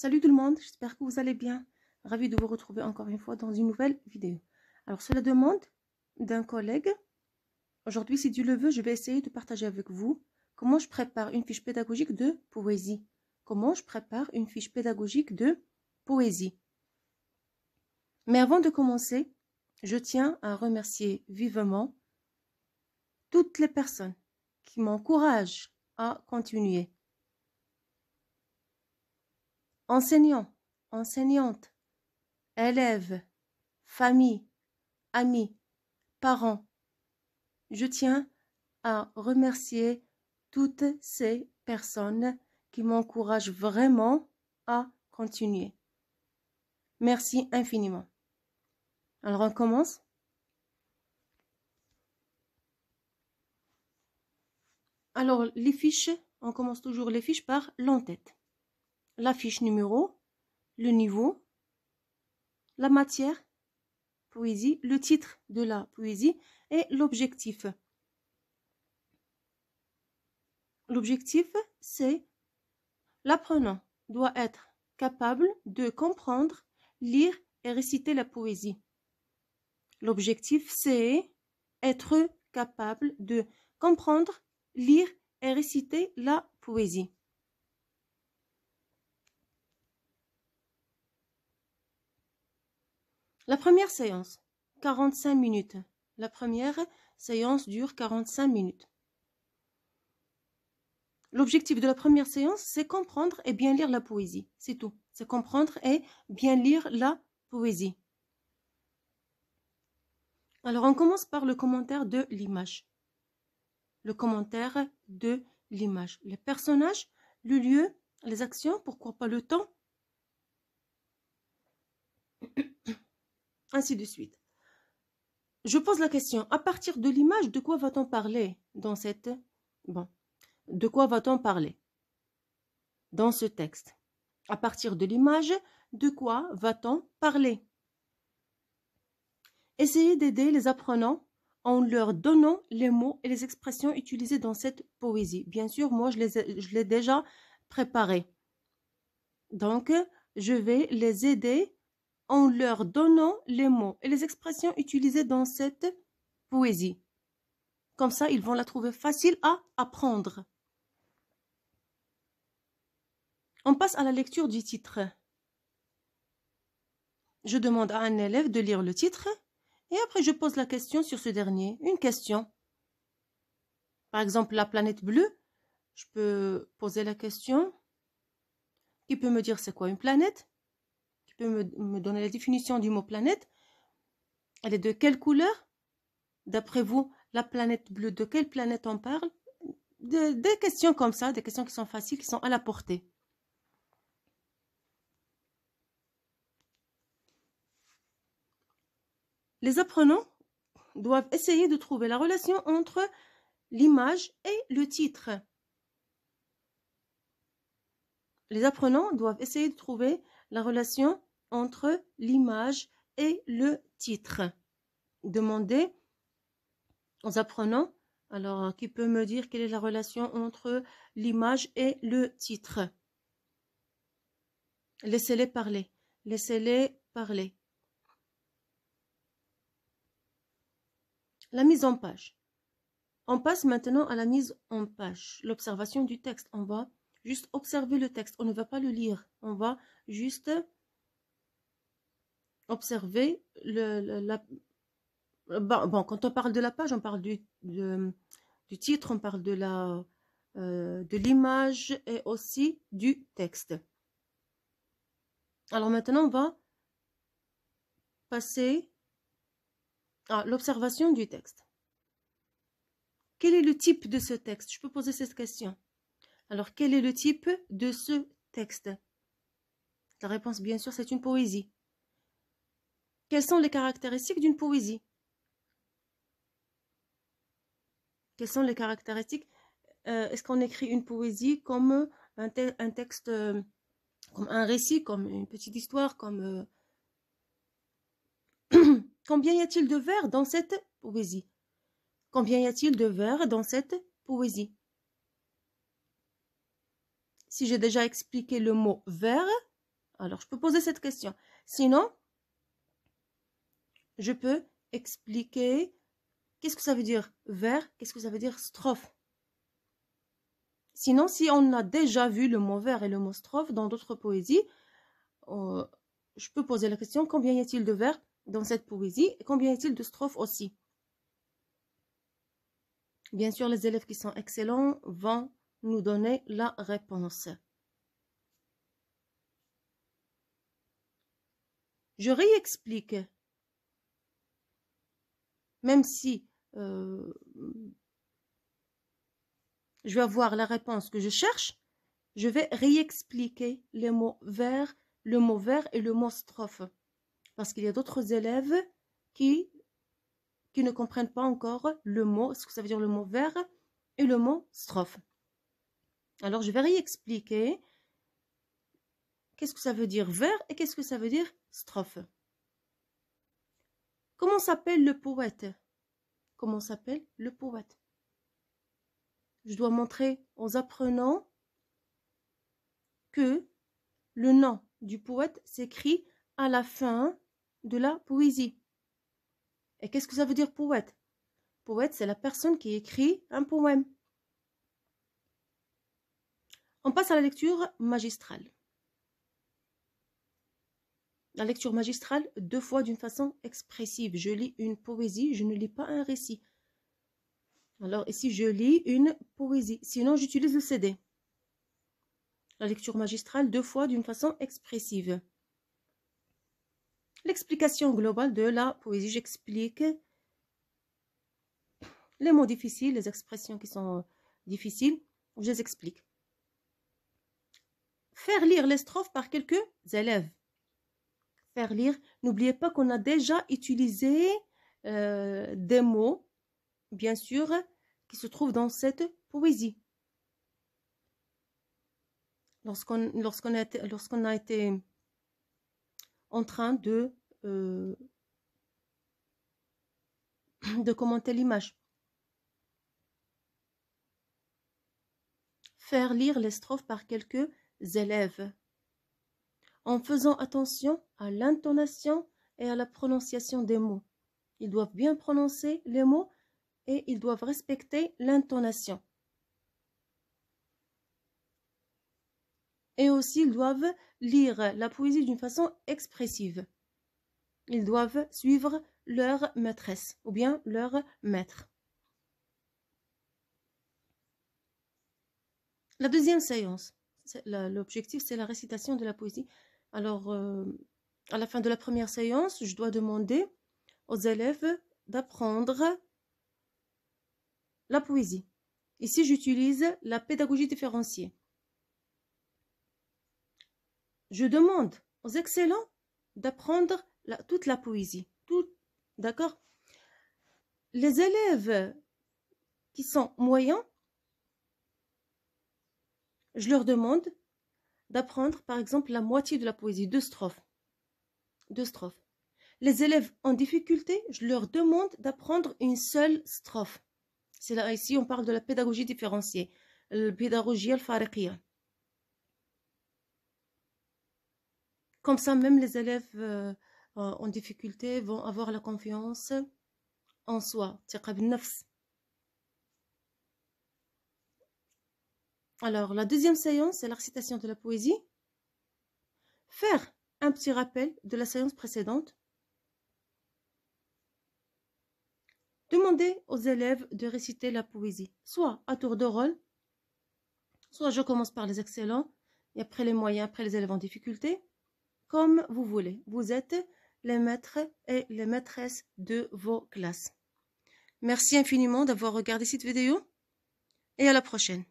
Salut tout le monde, j'espère que vous allez bien. Ravi de vous retrouver encore une fois dans une nouvelle vidéo. Alors, c'est la demande d'un collègue. Aujourd'hui, si Dieu le veut, je vais essayer de partager avec vous comment je prépare une fiche pédagogique de poésie. Comment je prépare une fiche pédagogique de poésie. Mais avant de commencer, je tiens à remercier vivement toutes les personnes qui m'encouragent à continuer. Enseignants, enseignantes, élèves, famille, amis, parents. Je tiens à remercier toutes ces personnes qui m'encouragent vraiment à continuer. Merci infiniment. Alors on commence. Alors les fiches, on commence toujours les fiches par l'en-tête. La fiche numéro, le niveau, la matière, poésie, le titre de la poésie et l'objectif. L'objectif, c'est l'apprenant doit être capable de comprendre, lire et réciter la poésie. L'objectif, c'est être capable de comprendre, lire et réciter la poésie. La première séance, 45 minutes. La première séance dure 45 minutes. L'objectif de la première séance, c'est comprendre et bien lire la poésie. C'est tout. C'est comprendre et bien lire la poésie. Alors, on commence par le commentaire de l'image. Le commentaire de l'image. Les personnages, le lieu, les actions, pourquoi pas le temps, ainsi de suite. Je pose la question, à partir de l'image, de quoi va-t-on parler dans cette... Bon, de quoi va-t-on parler dans ce texte? À partir de l'image, de quoi va-t-on parler? Essayez d'aider les apprenants en leur donnant les mots et les expressions utilisées dans cette poésie. Bien sûr, moi, je l'ai déjà préparé. Donc, je vais les aider en leur donnant les mots et les expressions utilisées dans cette poésie. Comme ça, ils vont la trouver facile à apprendre. On passe à la lecture du titre. Je demande à un élève de lire le titre et après je pose la question sur ce dernier. Une question. Par exemple, la planète bleue. Je peux poser la question. Qui peut me dire c'est quoi une planète? Qui peut me donner la définition du mot planète? Elle est de quelle couleur? D'après vous, la planète bleue, de quelle planète on parle? Des questions comme ça, des questions qui sont faciles, qui sont à la portée. Les apprenants doivent essayer de trouver la relation entre l'image et le titre. Les apprenants doivent essayer de trouver la relation entre l'image et le titre. Demandez aux apprenants, alors qui peut me dire quelle est la relation entre l'image et le titre? Laissez-les parler. Laissez-les parler. La mise en page. On passe maintenant à la mise en page. L'observation du texte. On va juste observer le texte. On ne va pas le lire. On va juste observer bon, quand on parle de la page, on parle du titre, on parle de l'image et aussi du texte. Alors maintenant, on va passer à l'observation du texte. Quel est le type de ce texte? Je peux poser cette question. Alors, quel est le type de ce texte? La réponse, bien sûr, c'est une poésie. Quelles sont les caractéristiques d'une poésie? Quelles sont les caractéristiques? Est-ce qu'on écrit une poésie comme un texte, comme un récit, comme une petite histoire, comme... Combien y a-t-il de vers dans cette poésie? Combien y a-t-il de vers dans cette poésie? Si j'ai déjà expliqué le mot vers, Alors, je peux poser cette question. Sinon, je peux expliquer qu'est-ce que ça veut dire vers, qu'est-ce que ça veut dire strophe. Sinon, si on a déjà vu le mot vers et le mot strophe dans d'autres poésies, je peux poser la question, combien y a-t-il de vers dans cette poésie et combien y a-t-il de strophes aussi? Bien sûr, les élèves qui sont excellents vont nous donner la réponse. Je réexplique. Même si je vais avoir la réponse que je cherche, je vais réexpliquer les mots vers, le mot vers et le mot strophe. Parce qu'il y a d'autres élèves qui ne comprennent pas encore le mot, ce que ça veut dire le mot vers et le mot strophe. Alors, je vais réexpliquer qu'est-ce que ça veut dire vers et qu'est-ce que ça veut dire strophe. Comment s'appelle le poète? Comment s'appelle le poète? Je dois montrer aux apprenants que le nom du poète s'écrit à la fin de la poésie. Et qu'est-ce que ça veut dire poète? Poète, c'est la personne qui écrit un poème. On passe à la lecture magistrale. La lecture magistrale, 2 fois d'une façon expressive. Je lis une poésie, je ne lis pas un récit. Alors ici, je lis une poésie. Sinon, j'utilise le CD. La lecture magistrale, 2 fois d'une façon expressive. L'explication globale de la poésie, j'explique les mots difficiles, les expressions qui sont difficiles, je les explique. Faire lire les strophes par quelques élèves. Faire lire, n'oubliez pas qu'on a déjà utilisé des mots, bien sûr, qui se trouvent dans cette poésie. Lorsqu'on a été en train de commenter l'image. Faire lire les strophes par quelques élèves, en faisant attention à l'intonation et à la prononciation des mots. Ils doivent bien prononcer les mots et ils doivent respecter l'intonation. Et aussi, ils doivent lire la poésie d'une façon expressive. Ils doivent suivre leur maîtresse ou bien leur maître. La deuxième séance, l'objectif, c'est la récitation de la poésie. Alors, à la fin de la première séance, je dois demander aux élèves d'apprendre la poésie. Ici, j'utilise la pédagogie différenciée. Je demande aux excellents d'apprendre toute la poésie. D'accord? Les élèves qui sont moyens, je leur demande d'apprendre, par exemple, la moitié de la poésie, 2 strophes. 2 strophes. Les élèves en difficulté, je leur demande d'apprendre une seule strophe. C'est là, ici, on parle de la pédagogie différenciée, la pédagogie al-fariqiyya. Comme ça, même les élèves en difficulté vont avoir la confiance en soi. Alors, la deuxième séance, c'est la récitation de la poésie. Faire un petit rappel de la séance précédente. Demander aux élèves de réciter la poésie, soit à tour de rôle, soit je commence par les excellents, et après les moyens, après les élèves en difficulté, comme vous voulez. Vous êtes les maîtres et les maîtresses de vos classes. Merci infiniment d'avoir regardé cette vidéo et à la prochaine.